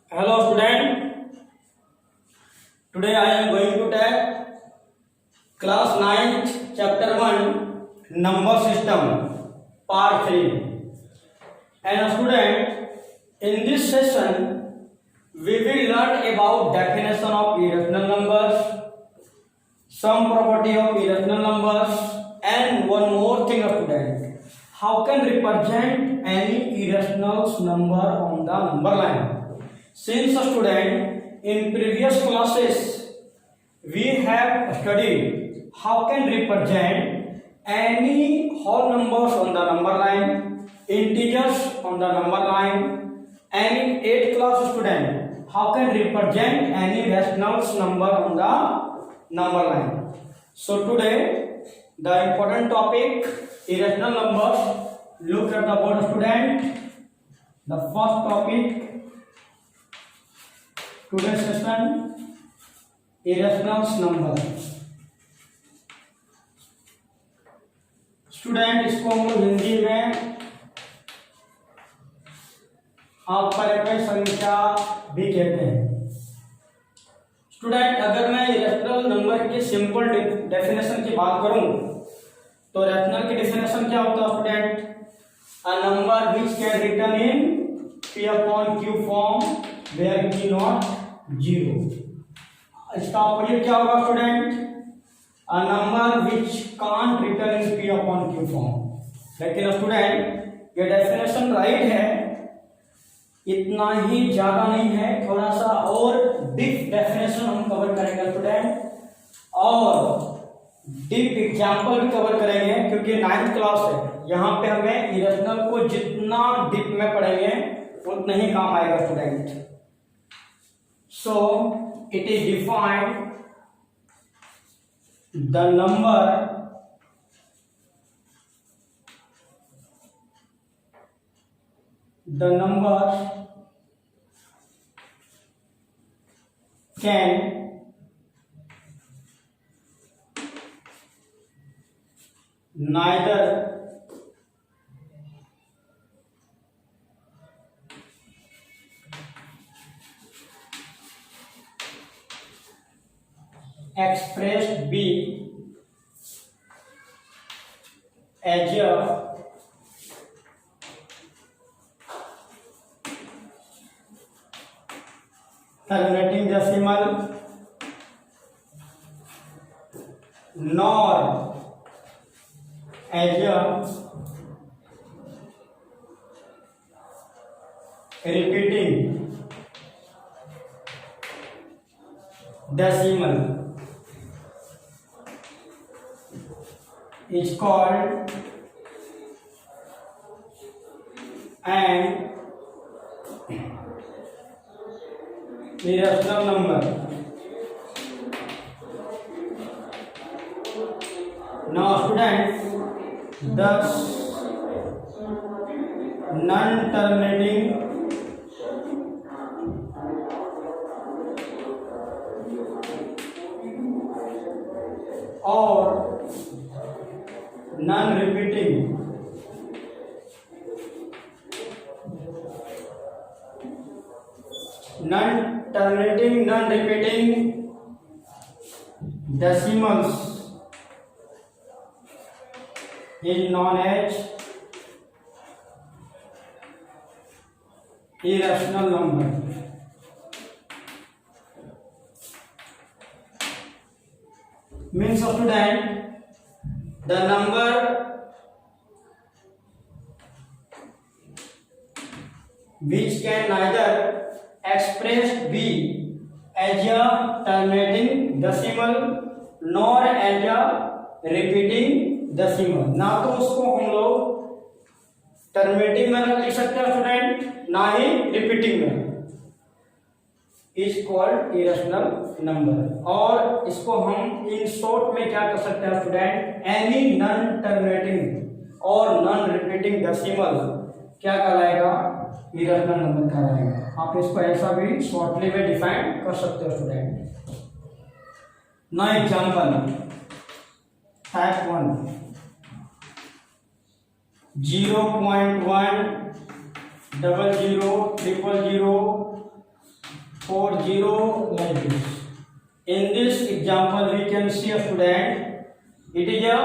Hello student, today I am going to take class 9th chapter 1 number system part 3. And student, in this session we will learn about definition of irrational numbers, some property of irrational numbers, and one more thing student, how can represent any irrational number on the number line. Since student, in previous classes we have studied how can represent any whole numbers on the number line, integers on the number line, and in 8th class student how can represent any rational number on the number line. So today the important topic irrational numbers. Look at the board student. The first topic today's session irrational number. Student इसको हम लोग हिंदी में अपरिमेय संख्या भी कहते हैं. Student अगर मैं रैशनल नंबर की सिंपल डेफिनेशन की बात करूं तो रैशनल की डेफिनेशन क्या होता है student? A number which can written in p upon q form where q not 0. इसका ऑपोजिट क्या होगा student? A number which can't written in p upon q form. लेकिन स्टूडेंट ये डेफिनेशन राइट है, इतना ही ज्यादा नहीं है, थोड़ा सा और डीप डेफिनेशन हम कवर करेंगे स्टूडेंट, और डीप एग्जांपल भी कवर करेंगे क्योंकि 9th क्लास है. यहाँ पे हमें इरेशनल को जितना डीप में पढ़ेंगे उतना ही काम आएगा student. So it is defined the number can neither expressed be as a terminating decimal nor as a repeating decimal is called an irrational number. Now student, thus non-terminating or non-repeating non-repeating decimals is known as irrational number. Means of student, the number which can neither expressed be as a terminating decimal nor as a repeating decimal. ना तो उसको हम लोग terminating में लिख सकते हैं student, ना ही रिपीटिंग में. Is called irrational number. और इसको हम इन शॉर्ट में क्या कर सकते हैं स्टूडेंट? एनी नॉन टर्मिनेटिंग और नॉन रिपीटिंग डेसिमल क्या कहलाएगा? इरेशनल नंबर कहलाएगा. आप इसको ऐसा भी शॉर्टली में डिफाइन कर सकते हो स्टूडेंट. ना example type 1 0.1 000000 4 0 like this. In this example we can see a student, it is a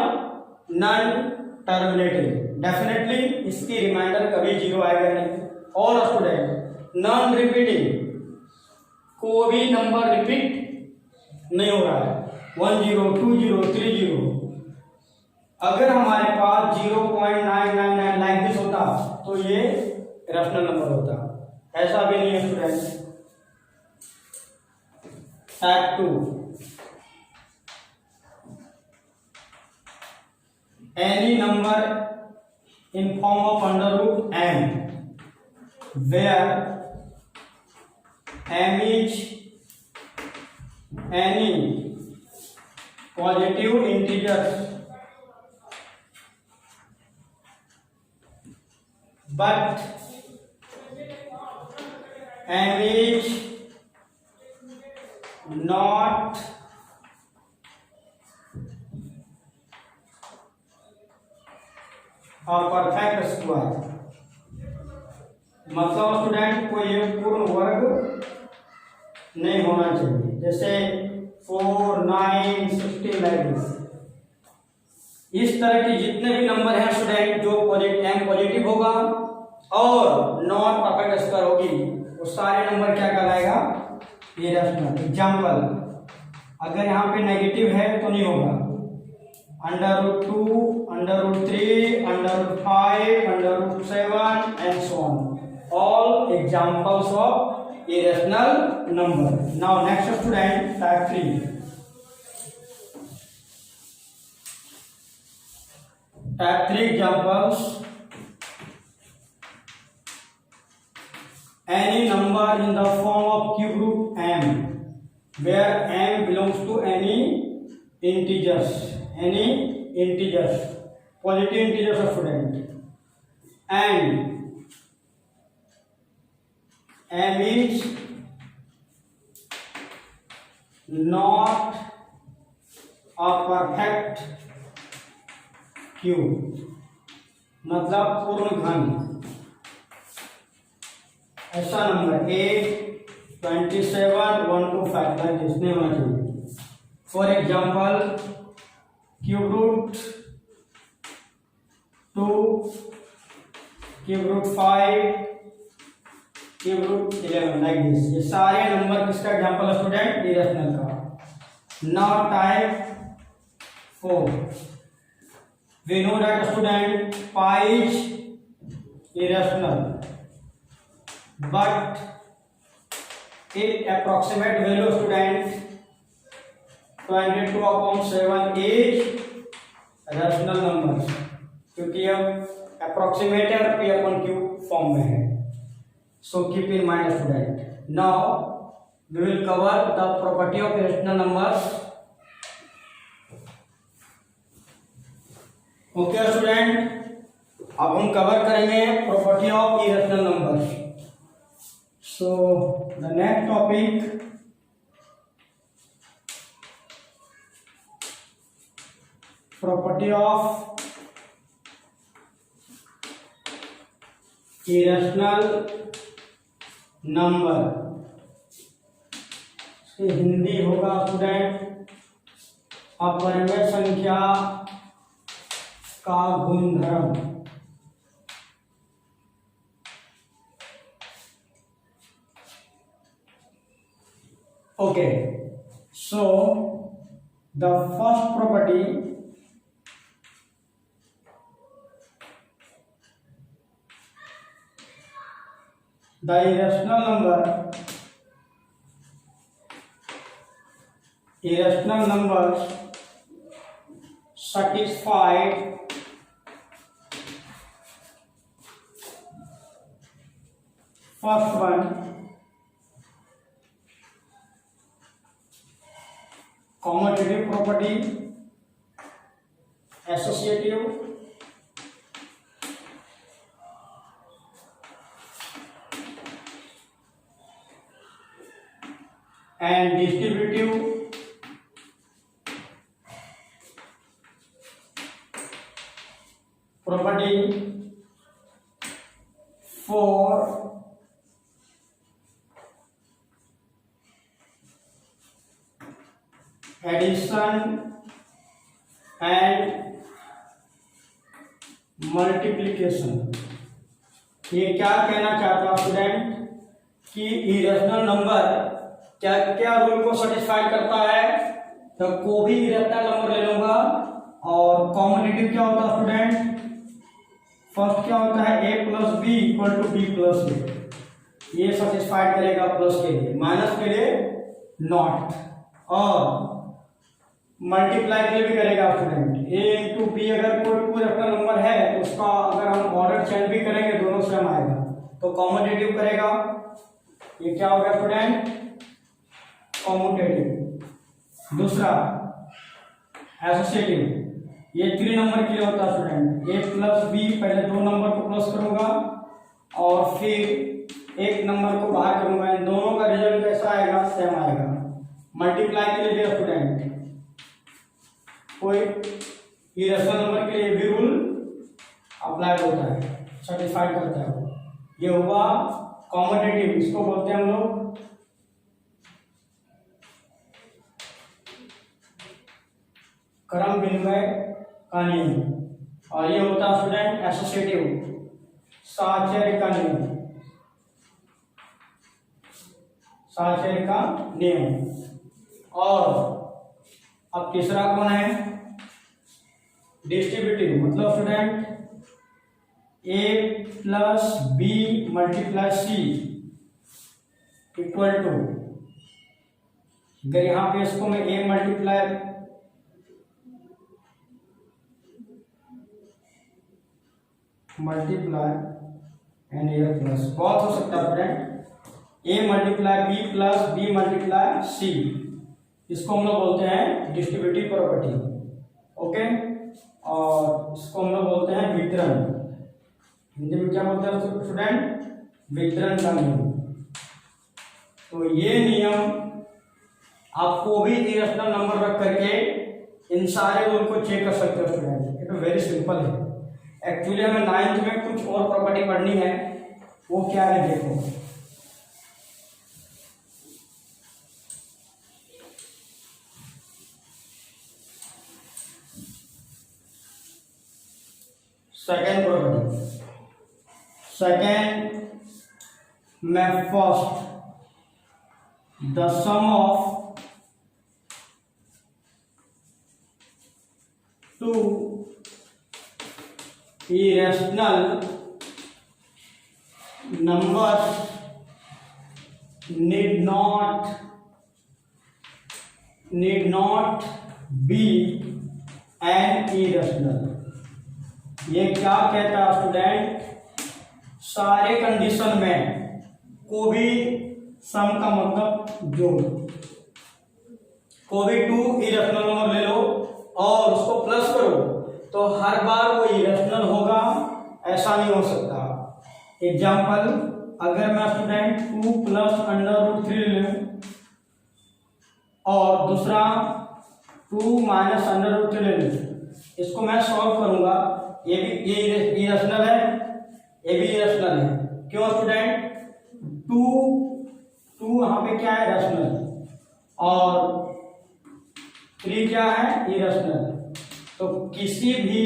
non-terminating, definitely इसकी रिमाइंडर कभी जीरो आएगा नहीं. और स्टूडेंट नॉन रिपीटिंग, को भी नंबर रिपीट नहीं हो रहा है. 1 0 2 0 3 0. अगर हमारे पास 0.999 लाइक दिस होता तो ये रैशनल नंबर होता. ऐसा भी नहीं है student. Type 2, any number in form of under root m, where m is any positive integers but m is not a perfect square. मतलब स्टूडेंट कोई एक पूर्ण वर्ग नहीं होना चाहिए. जैसे 4 9 16 लाइक दिस. इस तरह के जितने भी नंबर हैं स्टूडेंट जो m पॉजिटिव होगा और नॉट परफेक्ट स्क्वायर होगी, वो सारे नंबर क्या कहलाएगा? इरेशनल. एग्जाम्पल, अगर यहाँ पे नेगेटिव है तो नहीं होगा. √2, √3, √5, √7 and so on. All examples of irrational number. Now next student, type 3. Type 3 examples. Any number in the form of cube root m, where m belongs to any integers, positive integers of student, and m is not a perfect cube, मतलब पूर्ण घन. ऐसा number 8 27 1 2 5 like this नहीं होना चाहिए. For example, cube root 2, cube root 5, cube root 11 like this. ये सारे number किसका एग्जाम्पल है स्टूडेंट? इरेशनल का. Now type 4. We know that student pi is irrational, but its approximate value student 22/7 is rational numbers, क्योंकि अब approximate है और p/q form में है. So keep in mind student. Now we will cover the property of irrational numbers. Okay student, अब हम cover करेंगे property of irrational numbers. So the next topic, property of irrational number. इसकी हिंदी होगा student अपरिमेय संख्या का गुणधर्म. Okay, so the first property, the irrational numbers satisfied first one, commutative property, associative, and distributive property for addition and multiplication. ये क्या कहना चाहता है स्टूडेंट कि इरेशनल नंबर क्या क्या रूल को सेटिस्फाई करता है? तो कोई भी इरेशनल नंबर ले लूंगा और कॉम्बिनेटिव क्या होता है स्टूडेंट? फर्स्ट क्या होता है? a plus B equal to B plus A, ये सेटिस्फाइड करेगा प्लस के लिए, माइनस के लिए नॉट, और मल्टीप्लाई के लिए भी करेगा स्टूडेंट। a इंटू बी अगर कोई रैशनल नंबर है तो उसका अगर हम ऑर्डर चेंज भी करेंगे दोनों सेम आएगा, तो कॉम्यूटेटिव करेगा। ये क्या हो गया स्टूडेंट? कॉम्यूटेटिव। दूसरा एसोसिएटिव, ये 3 नंबर के लिए होता है स्टूडेंट। a प्लस बी, पहले 2 नंबर को प्लस करूंगा और फिर 1 नंबर को बाहर करूंगा, इन दोनों का रिजल्ट कैसा आएगा? सेम आएगा। मल्टीप्लाई के लिए स्टूडेंट कोई इरेशनल नंबर के लिए भी रूल अप्लाई होता है, सेटिस्फाइड करता है वो। ये हुआ कॉम्यूटेटिव, इसको बोलते हैं हम लोग क्रम विनिमय का नियम, और ये होता है स्टूडेंट एसोसिएटिव, साहचर्य का नियम, साहचर्य का नियम। और अब तीसरा कौन है? डिस्ट्रीब्यूटिव, मतलब student a plus B multiply C equal to, अगर यहां पे इसको मैं a multiply and a plus, बहुत हो सकता है student, a multiply B plus B multiply C, इसको हम लोग बोलते हैं डिस्ट्रीब्यूटिव प्रॉपर्टी। ओके, और इसको हम लोग बोलते हैं वितरण, हिंदी में क्या बोलते हैं स्टूडेंट? वितरण का नियम। तो ये नियम आपको भी इरेशनल नंबर रख करके इन सारे रूल को चेक कर सकते हो स्टूडेंट। ये तो वेरी सिंपल है। एक्चुअली हमें 9th में कुछ और प्रॉपर्टी पढ़नी है, वो क्या है देखो। सेकेंड प्रॉपर्टी, सेकेंड में first, the sum of two irrational numbers need not be an irrational। ये क्या कहता है स्टूडेंट? सारे कंडीशन में को भी सम का मतलब जोड़, को भी 2 इरेशनल नंबर ले लो और उसको प्लस करो तो हर बार वो इरेशनल होगा, ऐसा नहीं हो सकता। एग्जाम्पल, अगर मैं स्टूडेंट 2 प्लस √3 ले लूं और दूसरा 2 माइनस √3 ले लूं, इसको मैं सॉल्व करूंगा, ये इरेशनल है, ये भी इरेशनल है। क्यों स्टूडेंट? 2 यहाँ पे क्या है? रैशनल, और 3 क्या है? इरेशनल। तो किसी भी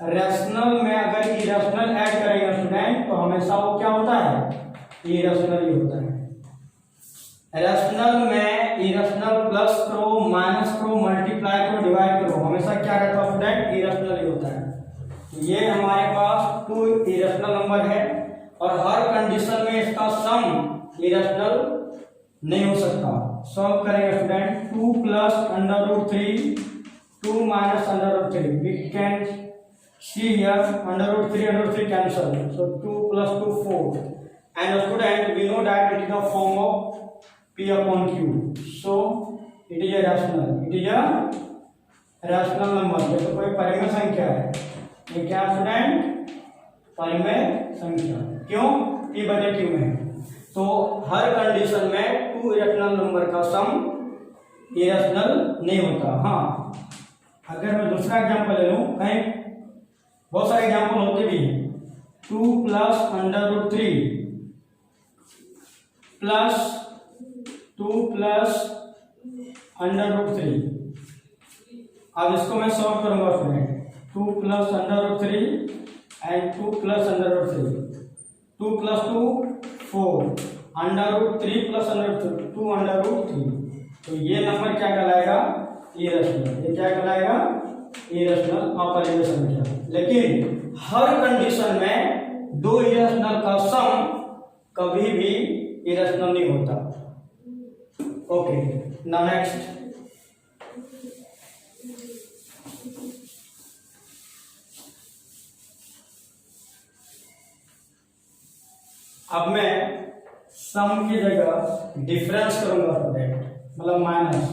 रैशनल में अगर इरेशनल ऐड करेंगे स्टूडेंट तो हमेशा वो क्या होता है? इरेशनल ही होता है। रैशनल में इरेशनल प्लस करो, माइनस करो, मल्टीप्लाई करो, डिवाइड करो, हमेशा क्या रहता है स्टूडेंट? इरेशनल ही होता है। ये हमारे पास 2 इरेशनल नंबर है और हर कंडीशन में इसका सम इरेशनल नहीं हो सकता। सॉल्व करेंगे student, 2 plus √3, 2 minus √3, we can see here √3 cancel, so 2 plus 2 4, and student we know that it is a form of p upon q, so it is a rational number। ये तो कोई परिमेय संख्या है, ये क्या स्टूडेंट? परिमेय संख्या। क्यों? p बटे q में। तो हर कंडीशन में 2 इरेशनल नंबर का सम इरेशनल नहीं होता। हाँ, अगर मैं दूसरा एग्जांपल ले लूं, कहीं बहुत सारे एग्जांपल होते भी हैं, 2 प्लस √3 प्लस 2 प्लस √3। अब इसको मैं सॉल्व करूंगा student, 2 plus √3 and 2 plus √3, 2 plus 2 4, √3 plus √2 √3। तो ये नंबर क्या कहलाएगा? इरेशनल। ये क्या कहलाएगा? इरेशनल अपरिमेय संख्या। लेकिन हर कंडीशन में दो इरेशनल का सम कभी भी इरेशनल नहीं होता। ओके, नाउ नेक्स्ट, अब मैं सम की जगह डिफरेंस करूंगा स्टूडेंट, मतलब माइनस।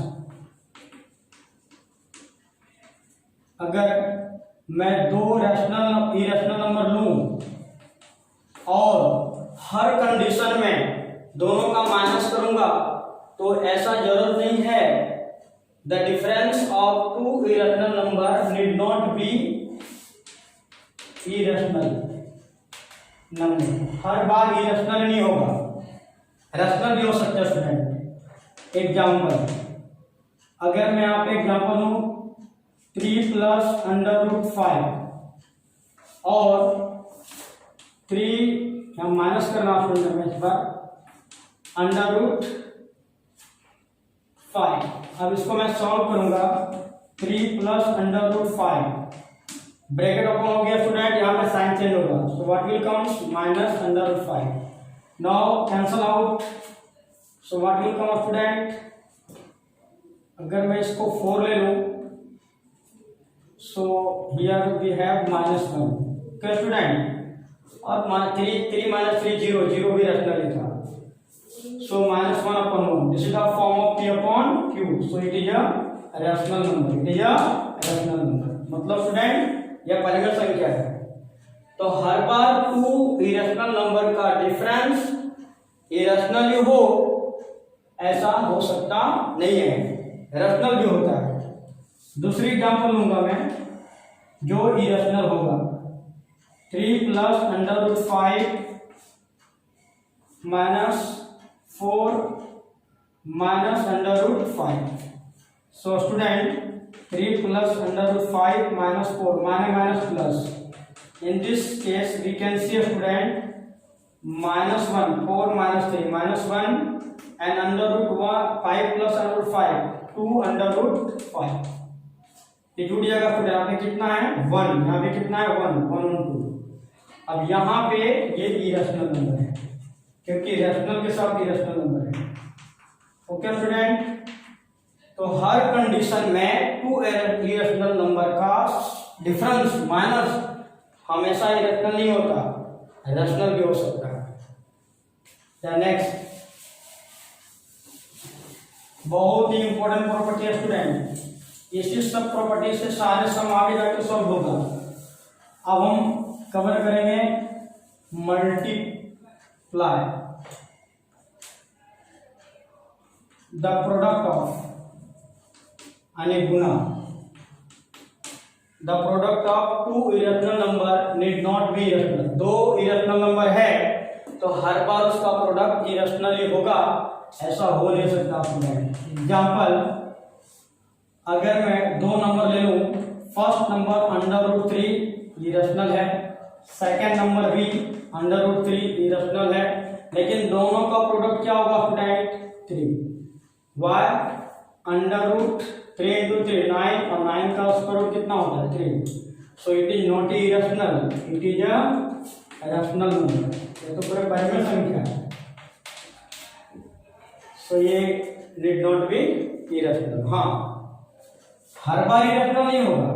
अगर मैं दो इरेशनल नंबर लूं और हर कंडीशन में दोनों का माइनस करूंगा तो ऐसा जरूरत नहीं है। The difference of two irrational number need not be irrational number. हर बार इरेशनल नहीं होगा, रेशनल भी हो सकता है स्टूडेंट। एग्जाम्पल, अगर मैं यहाँ पे एग्जाम्पल लूं 3 प्लस √5 और 3 हम माइनस करना स्टूडेंट में इस बार √5। अब इसको मैं सॉल्व करूंगा, 3 प्लस √5, ब्रैकेट ओपन हो गया स्टूडेंट, यहाँ पे साइन चेंज होगा, सो what will comes -√5। Now cancel out, so what will come student, अगर मैं इसको 4 ले लूं सो हियर वी हैव -1। क्या स्टूडेंट? और 3 - 3 0 0 भी रेशनल था, सो -1/1। This is the form of P/Q, so it is a rational number. It is a rational number, मतलब स्टूडेंट यह परिमेय संख्या है। तो हर बार टू इरेशनल नंबर का डिफरेंस इरेशनल हो ऐसा हो सकता नहीं है, रेशनल भी होता है। दूसरी एग्जांपल लूंगा मैं जो इरेशनल होगा, 3 plus √5 -4 -√5। So student 3 plus √5 -4 minus plus. In this case we can see a student -1, 4 - 3 -1 and √5 plus √5 2 √5। ये जुड़ जाएगा स्टूडेंट, यहाँ पे कितना है 1, यहाँ पे कितना है 1 1 और 2। अब यहाँ पे ये इरेशनल नंबर है क्योंकि रेशनल के साथ इरेशनल नंबर है। ओके स्टूडेंट, तो हर कंडीशन में टू इरेशनल नंबर का डिफरेंस माइनस हमेशा इरेशनल नहीं होता, रेशनल भी हो सकता है। नेक्स्ट, बहुत ही इंपॉर्टेंट प्रॉपर्टी है स्टूडेंट, इसी सब प्रॉपर्टी से सारे सम आगे जाके सॉल्व होगा। अब हम कवर करेंगे मल्टीप्लाई द प्रोडक्ट ऑफ, यानी गुना। The product of two irrational number need not be irrational. दो इरेशनल नंबर है तो हर बार उसका प्रोडक्ट इरेशनल ही होगा, ऐसा हो नहीं सकता। एग्जाम्पल, अगर मैं दो नंबर ले लूं, फर्स्ट नंबर √3 इरेशनल है, सेकेंड नंबर भी √3 इरेशनल है, लेकिन दोनों का प्रोडक्ट क्या होगा स्टूडेंट 3। वाई? √3 × 3 9 और 9 का स्क्वायर रूट कितना होता है 3। So it is not irrational, it is a rational number. ये तो पूरा परिमेय संख्या है, सो ये नीड नॉट बी इरेशनल। हाँ, हर बार इरेशनल नहीं होगा,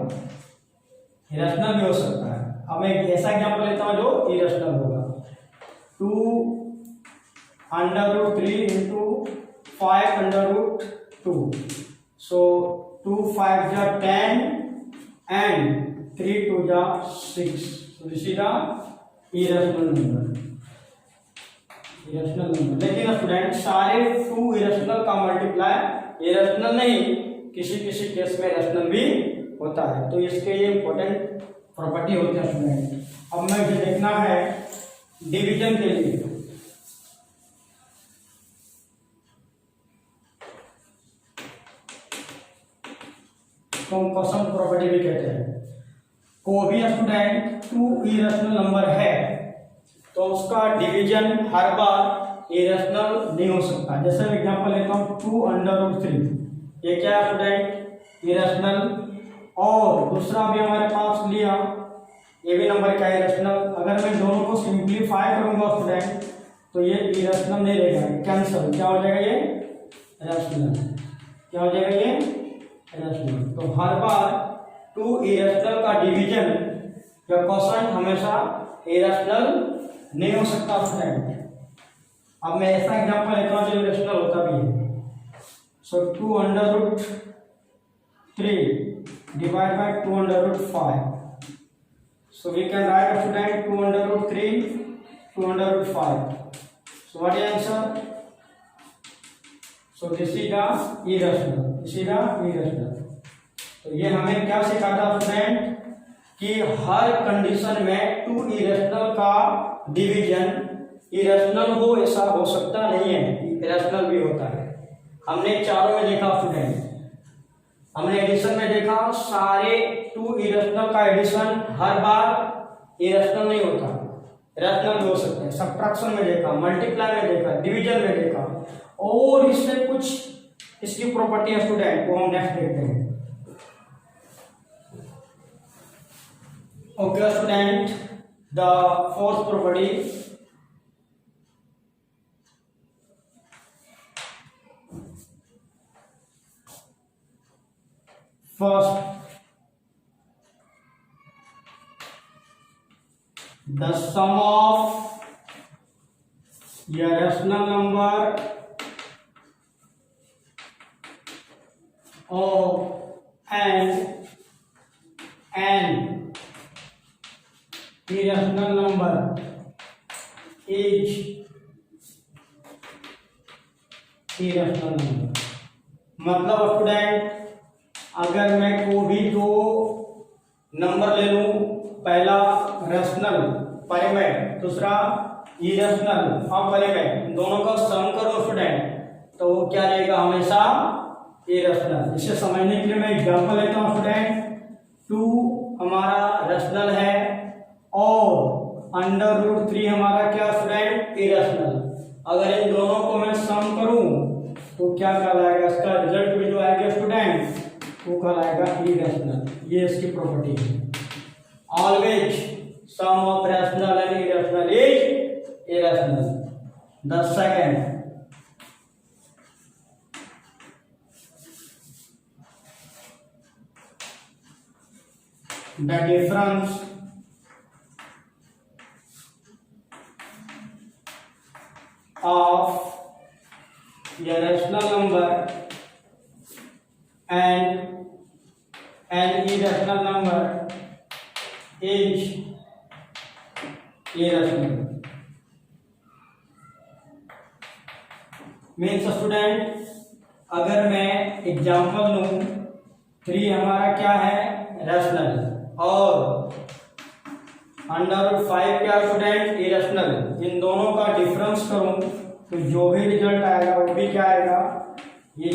इरेशनल भी हो सकता है। अब मैं एक ऐसा एग्जांपल लेता हूं जो इरेशनल होगा, 2 √3 × 5 √2। So 2 5 जा 10 and 3 2 जा 6. So this is the irrational number. Irrational number. लेकिन स्टूडेंट सारे टू इरेशनल का मल्टीप्लाई इरेशनल नहीं, किसी किसी केस में रेशनल भी होता है। तो इसके ये इंपॉर्टेंट प्रॉपर्टी होती है स्टूडेंट। अब मैं इसे देखना है डिवीजन के लिए। इसको हम क्वेश्चन प्रॉपर्टी भी कहते हैं। कोई भी स्टूडेंट टू इरेशनल नंबर है तो उसका डिवीजन हर बार इरेशनल नहीं हो सकता। जैसे मैं एग्जांपल लेता हूँ 2√3, ये क्या है स्टूडेंट? इरेशनल। और दूसरा भी हमारे पास लिया, ये भी नंबर क्या है? इरेशनल। अगर मैं दोनों को सिंप्लीफाई करूंगा स्टूडेंट तो ये इरेशनल नहीं रहेगा, कैंसल। क्या हो जाएगा? ये रैशनल। क्या हो जाएगा? ये रैशनल। तो हर बार टू इरेशनल का डिवीजन या क्वोशंट हमेशा इरेशनल नहीं हो सकता स्टूडेंट। अब मैं ऐसा एग्जांपल लेता हूँ जो इरेशनल होता भी है। सो 2√3 divide by 2√5। So we can write a student 2√3, 2√5. So what is the answer? So this is the irrational. This is the irrational. तो ये हमें क्या सिखाता है स्टूडेंट कि हर कंडीशन में टू इरेशनल का डिवीजन इरेशनल हो ऐसा हो सकता नहीं है, इरेशनल भी होता है। हमने चारों में देखा स्टूडेंट, हमने एडिशन में देखा सारे टू इरेशनल का एडिशन हर बार इरेशनल नहीं होता, इरेशनल भी हो सकते हैं। सब्ट्रैक्शन में देखा, मल्टीप्लाई में देखा, डिवीजन में देखा, और इससे कुछ इसकी प्रॉपर्टी है स्टूडेंट, वो हम नेक्स्ट देखते हैं। Okay student, the fourth property, first the sum of a rational number of an irrational number is irrational number। मतलब स्टूडेंट अगर मैं कोई भी दो नंबर ले लूं, पहला रैशनल परिमेय, दूसरा इरेशनल अपरिमेय, दोनों का सम करो स्टूडेंट तो वो क्या रहेगा? हमेशा इरेशनल। इसे समझने के लिए मैं एग्जांपल लेता हूं स्टूडेंट। 2 हमारा रैशनल है और √3 हमारा क्या स्टूडेंट? इरेशनल। अगर इन दोनों को मैं सम करूं तो क्या कहलाएगा? इसका रिजल्ट भी जो आएगा स्टूडेंट वो कहलाएगा इरेशनल। ये इसकी प्रॉपर्टी है। Always sum of rational and irrational is irrational. The second, the difference of a rational number and an irrational number is irrational। Means student अगर मैं एग्जांपल लूं, 3 हमारा क्या है? रैशनल, और √5 क्या स्टूडेंट? इरेशनल। इन दोनों का डिफरेंस करूं तो जो भी रिजल्ट आएगा वो भी क्या आएगा? ये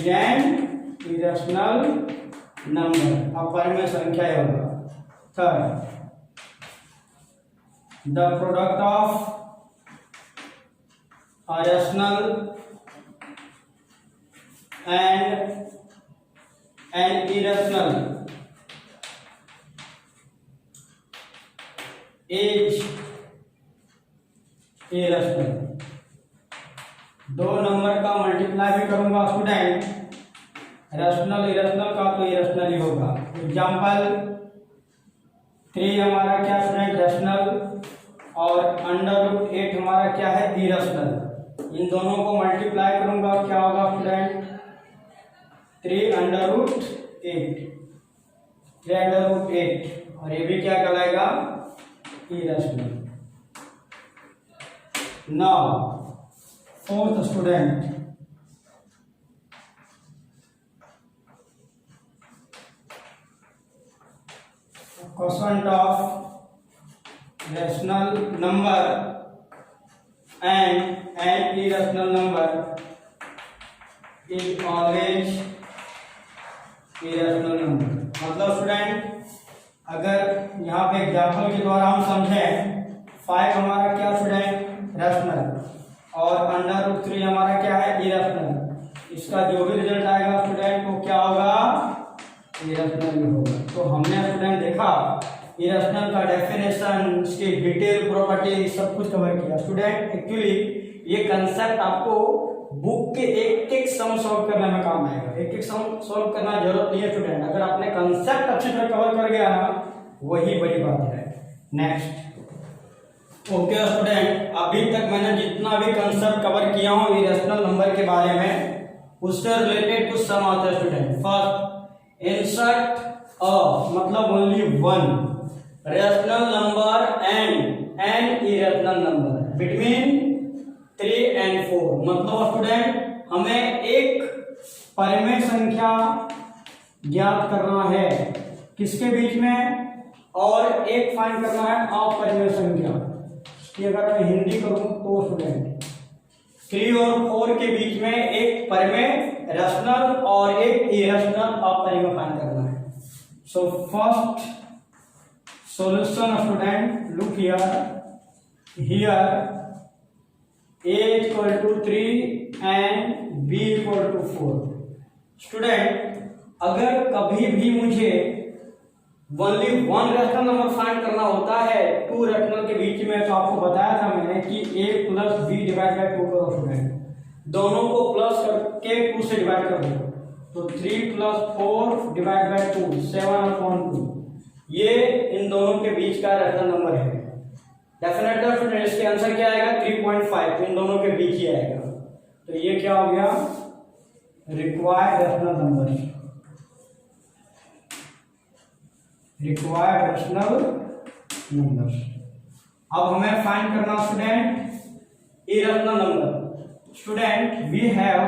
इरेशनल नंबर, अपरिमेय संख्या होगा। Third, the product of a rational and an irrational is irrational. दो नंबर का मल्टीप्लाई भी करूंगा स्टूडेंट, रैशनल इरेशनल का तो इरेशनल ही होगा। एग्जांपल 3 हमारा क्या स्टूडेंट? रैशनल, और √8 हमारा क्या है? इरेशनल। इन दोनों को मल्टीप्लाई करूंगा, क्या होगा स्टूडेंट? 3√8, 3√8, और ये भी क्या कहलाएगा? Irrational. Now fourth student, quotient of rational number and an irrational number is always irrational number। मतलब स्टूडेंट अगर यहाँ पे एग्जाम्पल के द्वारा हम समझें 5 हमारा क्या स्टूडेंट रैशनल और √3 हमारा क्या है इरेशनल, इसका जो भी रिजल्ट आएगा स्टूडेंट वो क्या होगा इरेशनल ही होगा। तो हमने स्टूडेंट देखा इरेशनल का डेफिनेशन, इसकी डिटेल प्रॉपर्टी सब कुछ कवर किया। स्टूडेंट एक्चुअली ये कंसेप्ट आपको बुक के एक एक सम सॉल्व करने में काम आएगा, एक एक सम सॉल्व करना जरूरत नहीं है स्टूडेंट, अगर आपने कंसेप्ट अच्छी तरह कवर कर गया ना वही बड़ी बात है। नेक्स्ट ओके स्टूडेंट, अभी तक मैंने जितना भी कंसेप्ट कवर किया हूँ इरेशनल नंबर के बारे में उससे रिलेटेड कुछ सम आते हैं स्टूडेंट। फर्स्ट इंसर्ट अ मतलब only one rational number and an irrational number between 3 and 4, मतलब स्टूडेंट हमें एक परिमेय संख्या ज्ञात करना है किसके बीच में, और एक फाइंड करना है अपरिमेय संख्या की। अगर मैं हिंदी करूं तो स्टूडेंट 3 और 4 के बीच में एक परिमेय रेशनल और एक इरेशनल अपरिमेय फाइंड करना है। So first solution student look here a equal to 3 and b equal to 4। Student अगर कभी भी मुझे only one rational number find करना होता है 2 रैशनल के बीच में, तो आपको बताया था मैंने कि a plus b divide by 2 करो स्टूडेंट, दोनों को प्लस करके 2 से डिवाइड कर दो, तो 3 प्लस 4 डिवाइड बाय 2 7/2, ये इन दोनों के बीच का रैशनल नंबर है। डेफिनेटली स्टूडेंट इसके आंसर क्या आएगा 3.5, इन दोनों के बीच ही आएगा। तो ये क्या हो गया required rational number, required rational number. अब हमें फाइंड करना student irrational number. Student we have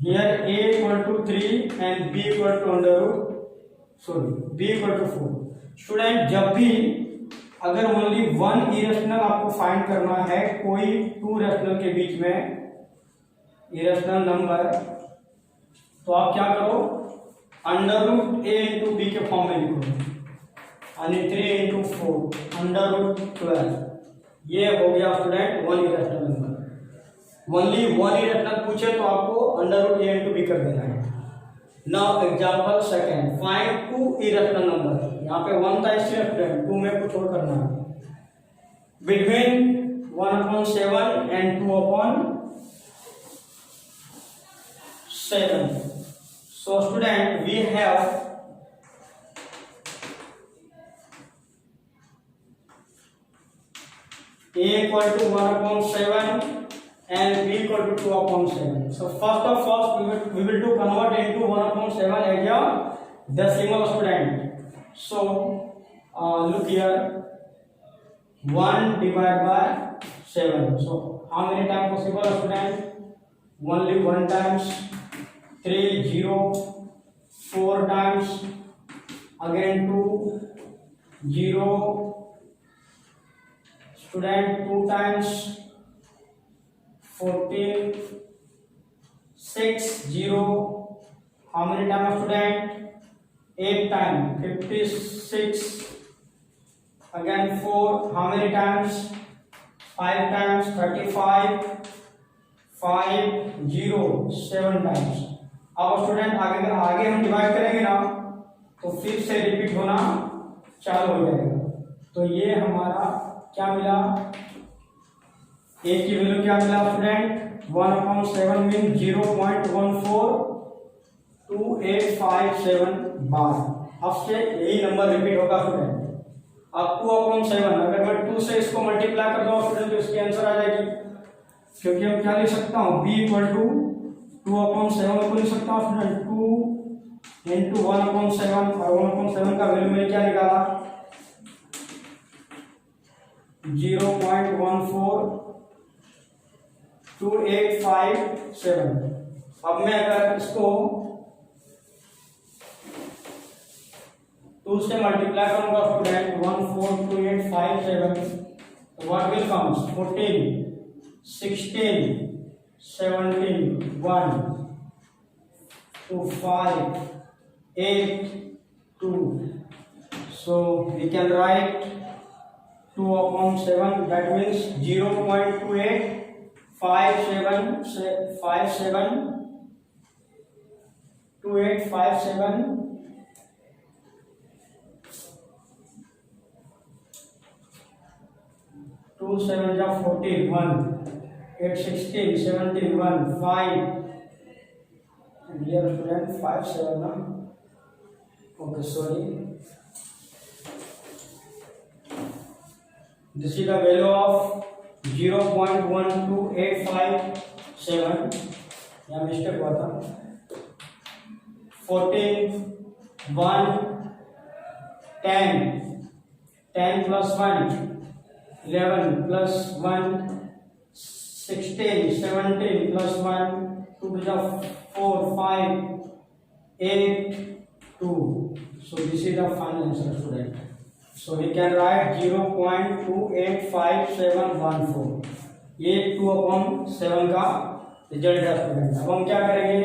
here a equal to 3 and b equal to b equal to 4। Student जब भी अगर ओनली वन इरेशनल आपको फाइंड करना है कोई 2 रैशनल के बीच में इरेशनल नंबर, तो आप क्या करो √a into b के फॉर्म में लिखो, यानी 3 into 4 √12, ये हो गया student one irrational number. Only one irrational पूछे तो आपको √a into b कर देना है। Now example second, find 2 irrational number. यहाँ पे 1 था इसलिए स्टूडेंट 2 में कुछ और करना है, between 1/7 and 2/7। So student we have a equal to 1/7 and b equal to 2/7। So first of all we will to convert into 1/7 as a decimal student। So look here 1 divided by 7। So how many times possible student? Only 1 times, 3 0, 4 times, again 2 0, student 2 times, 14 6 0, how many times student? 8 times, 56, again 4, how many times? 5 times, 35, 5 0, 7 times। अब student आगे हम divide करेंगे ना तो फिर से repeat होना चालू हो जाएगा। तो ये हमारा क्या मिला, a की वैल्यू क्या मिला स्टूडेंट 1/7 मीन 0.142857 बार। अब से यही नंबर रिपीट होगा स्टूडेंट। अब 2/7 अगर मैं 2 से इसको मल्टीप्लाई कर दूं स्टूडेंट तो इसकी आंसर आ जाएगी, क्योंकि हम क्या लिख सकता हूँ b इक्वल टू 2/7 को लिख सकता हूँ स्टूडेंट 2 into 1/7, और 1/7 का वैल्यू मैंने क्या निकाला 0.142857। अब मैं अगर इसको 2 से मल्टीप्लाई करूंगा स्टूडेंट 14287, तो what will comes 14 16 17 1 2 5 8 2. So we can write 2 upon 7, that means 0.28 57 2857 2 7 जा 14 1 8 16 17 1 5 dear student 5 7 ना okay sorry this is the value of 0.12857 यहाँ मिस्टेक हुआ था 14 1 10 10 plus 1 11 plus 1 16 17 plus 1 2 plus 4 5 8 2. So this is the final answer student. So we can write 0.285714. ये 2 upon 7 का result है student. अब हम क्या करेंगे,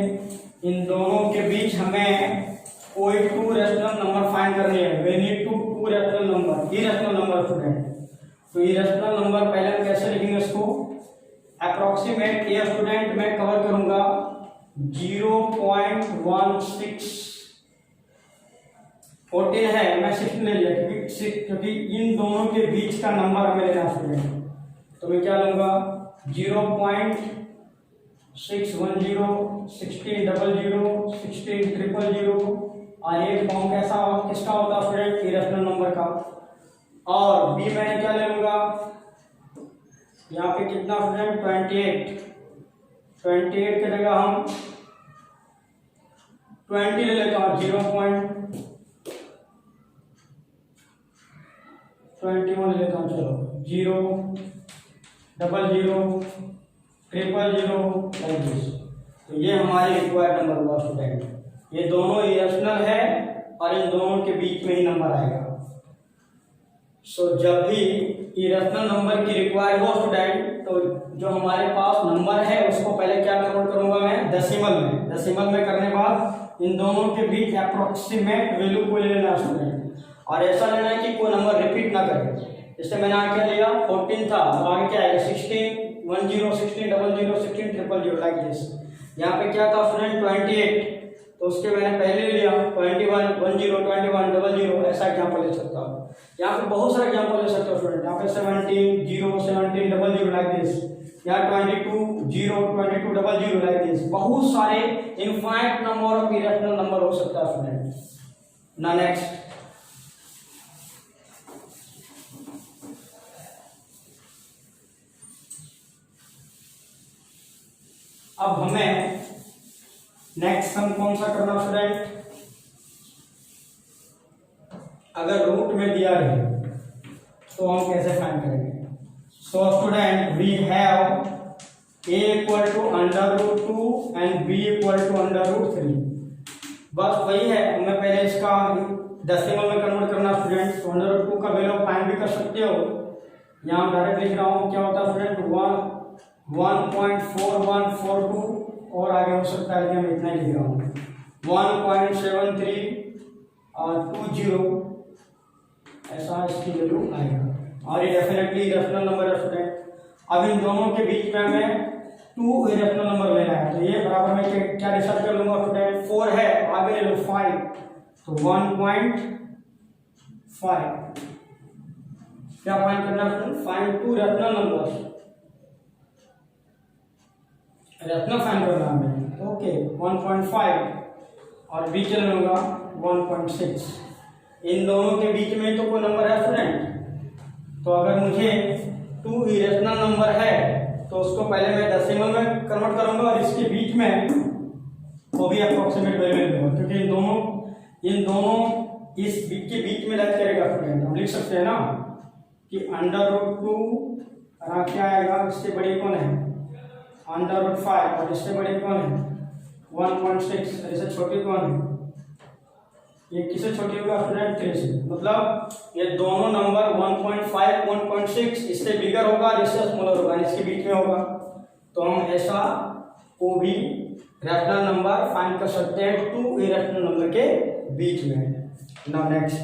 इन दोनों के बीच हमें कोई 2 रेशनल नंबर फाइंड करनी है। We need to 2 rational number, irrational number student. तो इरेशनल नंबर पहले हम कैसे लिखेंगे इसको, अप्रोक्सीमेट ये स्टूडेंट मैं कवर करूंगा 0.16 14 है, मैं 16 ले लिया क्योंकि इन दोनों के बीच का नंबर हमें लेना स्टूडेंट। तो मैं क्या लूंगा 0.610 1600 16000 और ये फॉर्म कैसा किसका होता है स्टूडेंट, इरेशनल नंबर का। और बी मैंने क्या ले लूंगा यहाँ पे कितना स्टूडेंट 28 की जगह हम 20 ले लेता हूँ 0.21 ले लेता हूँ। चलो 0 00 000 लाइक दिस। तो ये हमारे रिक्वायर्ड नंबर हुआ स्टूडेंट। ये दोनों इरेशनल है और इन दोनों के बीच में ही नंबर आएगा। सो जब भी इरेशनल नंबर की रिक्वायर हो स्टूडेंट, तो जो हमारे पास नंबर है उसको पहले क्या कन्वर्ट करूंगा मैं डेसिमल में करने बाद इन दोनों के बीच अप्रोक्सीमेट वैल्यू को ले लेना स्टूडेंट। और ऐसा लेना है कि कोई नंबर रिपीट ना करे। जैसे मैंने आगे क्या लिया 14 था, तो आगे क्या आएगा 16 10 16 00 16 000 लाइक दिस। यहाँ पे क्या था स्टूडेंट 28, तो उसके मैंने पहले लिया 21 10 21 00, ऐसा एग्जाम्पल ले सकता हूँ। यहाँ पे बहुत सारे एग्जाम्पल ले सकते हो स्टूडेंट। यहाँ पे 17 0 17 00 लाइक दिस, यहाँ 22 0 22 00 लाइक दिस। बहुत सारे infinite number of irrational number हो सकता है स्टूडेंट। ना नेक्स्ट अब हमें नेक्स्ट सम कौन सा करना स्टूडेंट, अगर रूट में दिया रहे तो हम कैसे फाइंड करेंगे। So student we have a equal to √2 and b equal to √3। बस वही है, मैं पहले इसका डेसिमल में कन्वर्ट करना स्टूडेंट। तो √2 का वैल्यू फाइंड भी कर सकते हो, यहाँ डायरेक्ट लिख रहा हूँ। क्या होता है स्टूडेंट 1.4142 और आगे हो सकता है कि मैं इतना ही लिख रहा हूँ 1.7320, ऐसा इसकी वैल्यू आएगा। और ये डेफिनेटली इरेशनल नंबर है स्टूडेंट। अब इन दोनों के बीच में हमें 2 इरेशनल नंबर लेना है। तो ये बराबर में क्या रिसर्च कर लूंगा स्टूडेंट, 4 है, आगे ले लो 5, तो 1.5 क्या फाइंड करना student, find 2 irrational numbers, irrational find करना हमें। ओके 1.5 और बी चल लूंगा 1.6। इन दोनों के बीच में तो कोई नंबर है स्टूडेंट। तो अगर मुझे 2 इरेशनल नंबर है तो उसको पहले मैं डेसिमल में कन्वर्ट करूंगा और इसके बीच में वो भी अप्रोक्सीमेट वैल्यू लूंगा, क्योंकि इन दोनों इस के बीच में लग करेगा स्टूडेंट। हम लिख सकते हैं ना कि √2 क्या आएगा, इससे बड़ी कौन है √5 और इससे बड़ी कौन है 1.6, इससे छोटी कौन है, ये किससे छोटी होगा स्टूडेंट 3 से। मतलब ये दोनों नंबर 1.5 1.6 इससे बिगर होगा, इससे स्मॉलर होगा, इसके बीच में होगा। तो हम ऐसा को भी रैशनल नंबर फाइंड कर सकते हैं 2 इरेशनल नंबर के बीच में। Now next.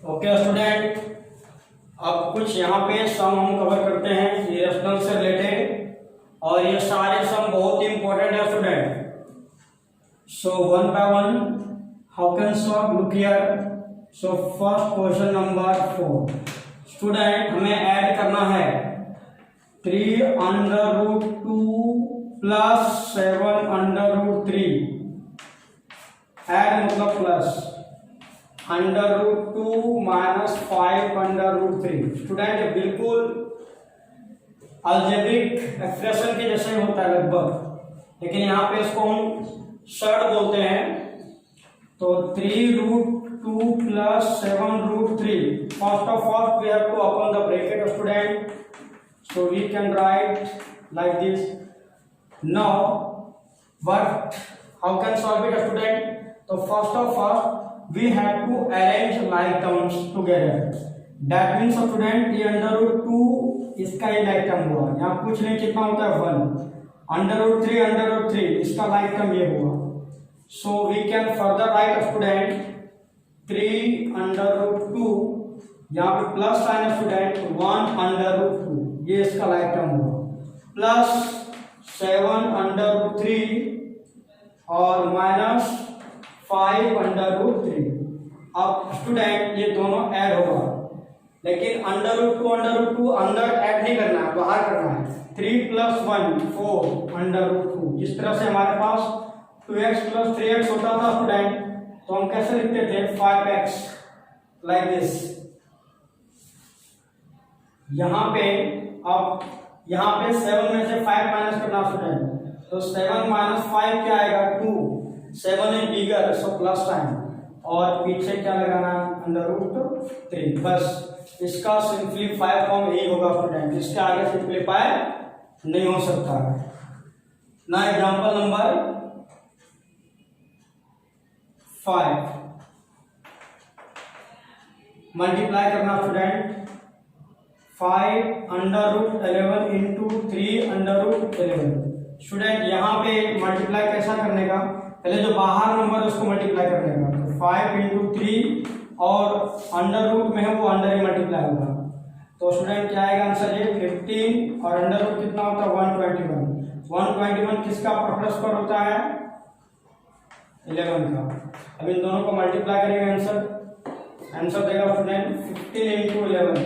ओके स्टूडेंट, अब कुछ यहाँ पे सम हम कवर करते हैं ये रेशनल से रिलेटेड, और ये सारे सम बहुत ही इंपॉर्टेंट है student. So one by one how can solve, look here. So first question number 4 student, हमें ऐड करना है 3√2 प्लस 7√3। ऐड मतलब प्लस, √2 माइनस 5√3। स्टूडेंट ये बिल्कुल अलजेब्रिक एक्सप्रेशन के जैसे होता है लगभग, लेकिन यहाँ पे इसको हम शर्ट बोलते हैं। तो 3√2 plus 7√3, first of all we have to open the bracket student, so we can write like this. Now what, how can solve it student? तो first of all we have to arrange like terms together. That means student ये √2 इसका ही like term हुआ, यहाँ कुछ नहीं, कितना होता है 1, √3 इसका like term ये हुआ। So we can further write student 3√2, यहाँ पे प्लस साइन है स्टूडेंट, 1√2 ये इसका like term हुआ, प्लस 7√3 और माइनस 5√3। अब स्टूडेंट ये दोनों ऐड होगा, लेकिन √2 अंदर ऐड नहीं करना है, बाहर करना है। 3 + 1 4√2। इस तरह से हमारे पास 2x + 3x होता था स्टूडेंट, तो हम कैसे लिखते थे 5x लाइक दिस। यहाँ पे अब यहाँ पे 7 में से 5 माइनस करना स्टूडेंट, तो 7 - 5 क्या आएगा 2, 7 है बिगर, सो प्लस साइन, और पीछे क्या लगाना √3। बस इसका सिंपलीफाई फॉर्म यही होगा स्टूडेंट, इसके आगे सिंपलीफाई नहीं हो सकता। ना एग्जांपल नंबर 5, मल्टीप्लाई करना स्टूडेंट, 5√11 × 3√11। स्टूडेंट यहाँ पे मल्टीप्लाई कैसा करने का, पहले जो बाहर नंबर है उसको मल्टीप्लाई करने का, तो 5 × 3 और अंडर रूट में है वो अंडर ही मल्टीप्लाई होगा। तो स्टूडेंट क्या आएगा आंसर ये 15, और अंडर रूट कितना होता है 121 किसका परस्पर होता है 11 का। अब इन दोनों को मल्टीप्लाई करेंगे, आंसर देगा student 15 × 11,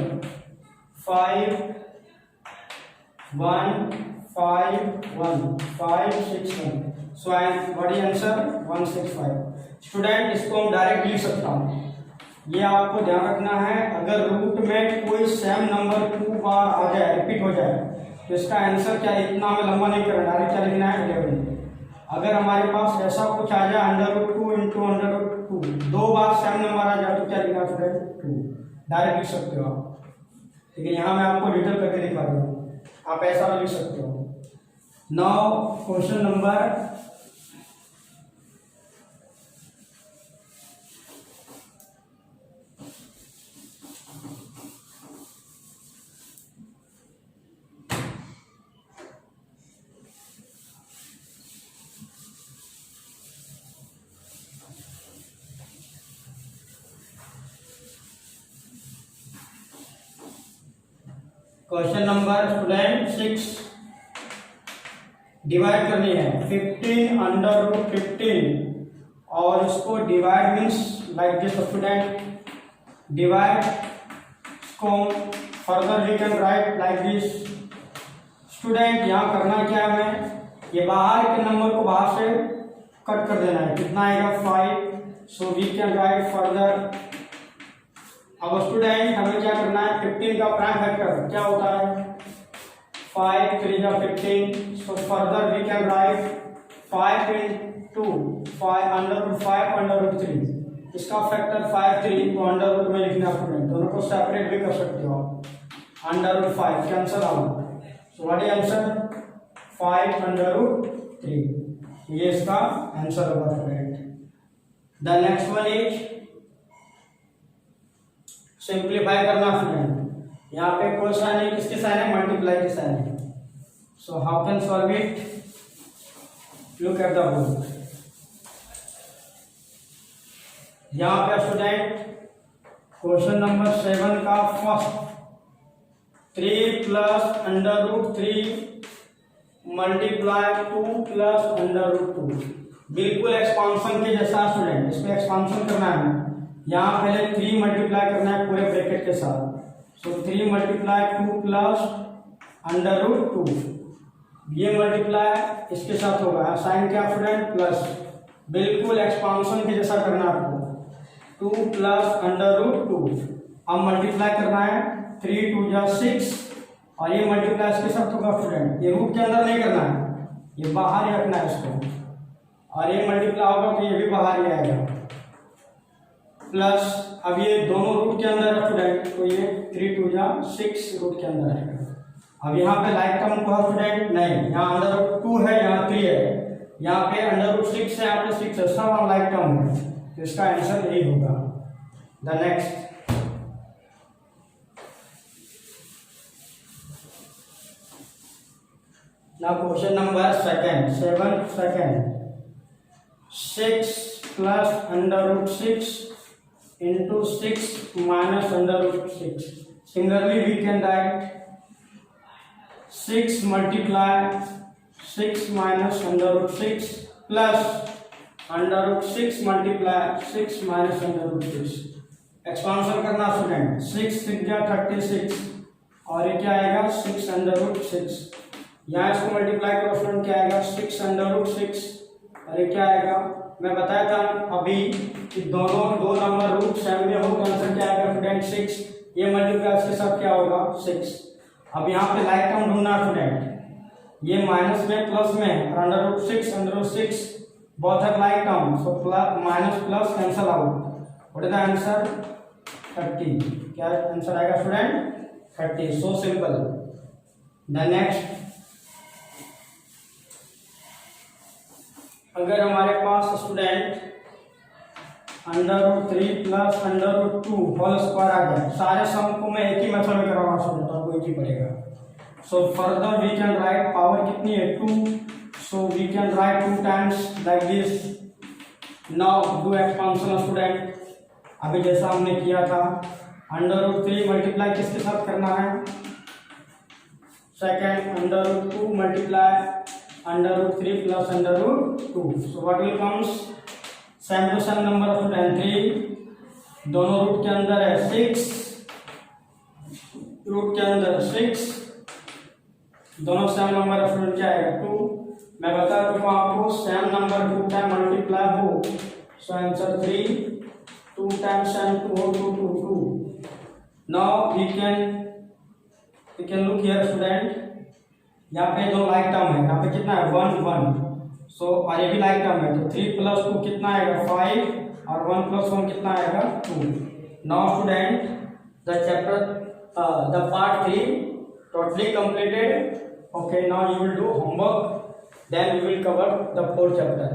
5 1 5 1 5 6 1। So what is answer 165। Student इसको हम डायरेक्ट लिख सकता हूँ, ये आपको ध्यान रखना है, अगर रूट में कोई सेम नंबर 2 बार आ जाए, रिपीट हो जाए, तो इसका आंसर क्या है, इतना हमें लंबा नहीं करना, डायरेक्ट क्या लिखना है 11। अगर हमारे पास ऐसा कुछ आ जाए √2 × √2, 2 बार सेम नंबर आ जाए, तो क्या लिखना स्टूडेंट 2, डायरेक्ट लिख सकते हो आप। लेकिन यहाँ मैं आपको डिटेल करके दिखा रहा हूँ, आप ऐसा भी लिख सकते हो। नाउ क्वेश्चन नंबर 6 डिवाइड करनी है 15√15, और इसको divide means like this student, divide इसको further we can write like this. Student यहाँ करना क्या है, हमें ये बाहर के नंबर को बाहर से कट कर देना है, कितना आएगा 5, so we can write further. अब स्टूडेंट हमें क्या करना है, 15 का प्राइम फैक्टर क्या होता है 5 3 × 15, so further we can write 5 × 5 √3, इसका फैक्टर 5 3 को अंडर रूट में लिखना स्टूडेंट, दोनों को सेपरेट भी कर सकते हो √5 cancel out, so what is answer 5 √3, ये इसका आंसर होगा student. The next one is simplify करना स्टूडेंट, यहाँ पे कोई साइन है, किसके साइन है मल्टीप्लाई के साइन है। So how can solve it, look at the book. यहाँ पे स्टूडेंट क्वेश्चन नंबर 7 का first 3 plus under root 3 multiply 2 plus under root 2, बिल्कुल एक्सपांशन के जैसा स्टूडेंट। इसमें एक्सपांशन करना है, यहाँ पहले 3 मल्टीप्लाई करना है पूरे ब्रैकेट के साथ। सो 3 मल्टीप्लाई 2 प्लस अंडर रूट 2, ये मल्टीप्लाई इसके साथ होगा, साइन क्या स्टूडेंट प्लस, बिल्कुल एक्सपांशन के जैसा करना है आपको। 2 प्लस अंडर रूट 2, अब मल्टीप्लाई करना है 3 2 जा 6, और ये मल्टीप्लाई इसके साथ होगा स्टूडेंट। ये रूट के अंदर नहीं करना है, ये बाहर ही रखना है इसको, और ये मल्टीप्लाई होगा तो ये भी बाहर ही आएगा प्लस। अब ये दोनों रूट के अंदर है स्टूडेंट, तो ये 3 2 जा 6 रूट के अंदर आएगा। अब यहाँ पे लाइक टर्म को स्टूडेंट नहीं, यहाँ अंडर रूट 2 है, यहाँ 3 है, यहाँ पे अंडर रूट 6 है, यहाँ पे 6 है, सब लाइक टर्म है, तो इसका आंसर यही होगा। The next now question number 7 6 plus under root 6 into 6 minus under root 6. Similarly, we can write 6 multiply 6 minus under root 6 plus under root 6 multiply 6 minus under root 6. Expansion करना student, 6 6 जा 36, और ये क्या आएगा 6 अंडर रूट 6। यहाँ इसको multiply करो student, क्या आएगा 6 अंडर रूट 6, और ये क्या आएगा, मैं बताया था अभी कि दोनों दो नंबर रूट सेम में हो तो आंसर क्या आएगा स्टूडेंट 6, ये मल्टीप्लाई इसके साथ क्या होगा 6। अब यहाँ पे लाइक टर्म ढूंढना स्टूडेंट, ये माइनस में प्लस में, और under root 6 both are like term, so minus plus cancel out, what is the answer 30। क्या आंसर आएगा student 30, so simple. The next, अगर हमारे पास student under root 3 plus under root 2 whole square आ गया, सारे सम को मैं एक ही मेथड में कराऊंगा स्टूडेंट, आपको एक ही पड़ेगा। So further we can write power कितनी है 2, so we can write 2 times like this. Now do expansion student, अभी जैसा हमने किया था, अंडर रूट 3 मल्टीप्लाई किसके साथ करना है, second under root 2 multiply under root 3 plus under root 2, so what will comes same to same number of student 3, दोनों रूट के अंदर है 6, रूट के अंदर 6, दोनों सेम नंबर ऑफ स्टूडेंट क्या आएगा 2। मैं बता चुका हूं आपको, सेम नंबर 2 टाइम मल्टीप्लाई हो, सो आंसर 3, 2 टाइम्स सेम 2 हो 2 2 2। Now we can look here student, यहाँ पे दो लाइक टर्म है, यहाँ पे कितना है 1 1, सो और ये भी लाइक टर्म है, तो 3 प्लस 2 कितना आएगा 5, और 1 प्लस 1 कितना आएगा 2। Now student the chapter the part 3 totally completed. Okay, now you will do homework, then we will cover the 4th chapter.